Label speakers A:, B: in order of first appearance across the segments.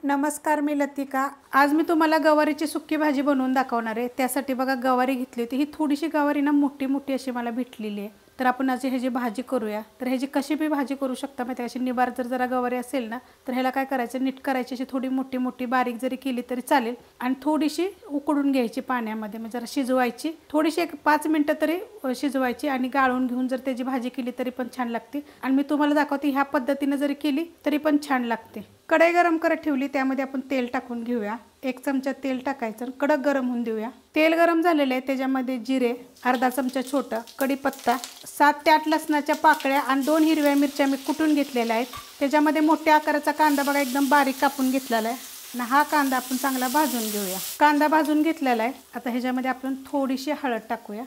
A: नमस्कार, मी लतिका। आज मी तुम्हाला गवारीची सुक्की भाजी बनवून दाखवणार आहे। त्यासाठी बघा गवारी घेतली होती। ही थोडीशी गवारी ना मोठी मोठी अशी मला भेटलेली आहे। तर आपण आज ह्याची भाजी करूया। तर ह्याची कशी बी भाजी करू शकता माहिती आहे, अशी निबार जरा गवारी असेल ना तर ह्याला काय करायचं, नीट करायची, अशी थोडी मोठी मोठी बारीक जरी केली तरी चालेल आणि थोडीशी उकडून घ्यायची पाण्यामध्ये, म्हणजे जरा शिजवायची, थोडीशी एक 5 मिनिटं तरी शिजवायची आणि गाळून घेऊन जर त्याची भाजी केली तरी पण छान लागते। आणि मी तुम्हाला दाखवते ह्या पद्धतीने जरी केली तरी पण छान लागते। कढई गरम करत ठेवली, त्यामध्ये आपण तेल टाकून घेऊया। 1 चमचा तेल टाकायचं, कडक गरम होऊन देऊया। तेल गरम झालेलं आहे, त्याच्यामध्ये जिरे अर्धा चमचा छोटा, कढीपत्ता, 7 ते 8 लसणाच्या पाकळ्या आणि 2 हिरव्या मिरच्या मी कुटून घेतलेल्या आहेत। त्याच्यामध्ये मोठ्या आकाराचा कांदा बघा एकदम बारीक कापून घेतलेला आहे आणि हा कांदा आपण चांगला भाजून घेऊया। कांदा भाजून घेतलेला आहे। आता ह्याच्यामध्ये आपण थोडीशी हळद टाकूया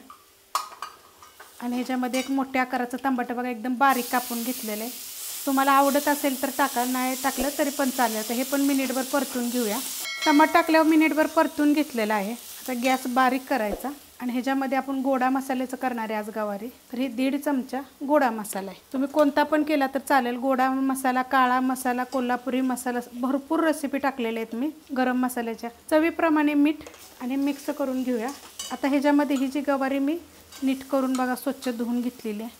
A: आणि ह्याच्यामध्ये एक मोठ्या आकाराचा टमाटर बघा एकदम बारीक कापून घेतलेलं आहे। तुम्हाला आवडत असेल तर टाका, नाही टाकलं तरी पण चालेल। तर हे पण मिनिटभर परतून घेऊया। टमाटर टाकल्यावर मिनिटभर परतून घेतलेला आहे। आता गॅस बारीक करायचा आणि ह्याच्यामध्ये आपण गोडा मसाल्याचं करणार आहे आज गवारी। तर हे 1.5 चमचा गोडा मसाला आहे। तुम्ही कोणता पण केला तर चालेल, गोडा मसाला, काळा मसाला, कोल्हापुरी मसाला, भरपूर रेसिपी टाकलेले आहेत मी गरम मसाल्याच्या। चवीप्रमाणे मीठ आणि मिक्स करून घेऊया। आता ह्याच्यामध्ये ही जी गवारी मी नीट करून बघा स्वच्छ धुवून घेतलेली आहे।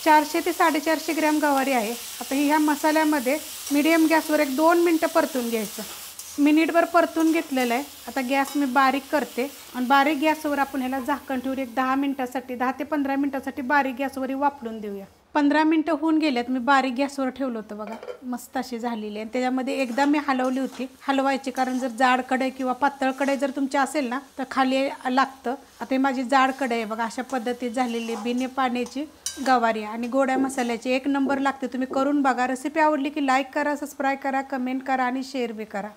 A: 400 ते 450 ग्रॅम गवारी आहे। आता ह्या मसाल्यामध्ये मीडियम गॅसवर एक 2 मिनिटं परतून घ्यायचं। मिनिटभर परतून घेतलेलं आहे। आता गॅस मी बारीक करते आणि बारीक गॅसवर आपण ह्याला झाकण ठेवून एक 10 मिनिटासाठी, 10 ते 15 मिनिटासाठी बारीक गॅसवर वाफळून देऊया। 15 मिनिटं होऊन गेलेत, मी बारीक गॅसवर ठेवलं होतं बघा, मस्त अशी झालेली आहे। त्याच्यामध्ये एकदा मी हलवली होती, हलवायची, कारण जर जाड कढई किंवा पातळ कढई जर तुमची असेल ना तर खाली लागतं। आता ही माझी जाड कढई आहे बघा, अशा पद्धतीत झालेली बिना पाण्याची गवारी आणि गोड्या मसाल्याची एक नंबर लागते। तुम्ही करून बघा। रेसिपी आवडली की लाईक करा, सबस्क्राईब करा, कमेंट करा आणि शेअर बी करा।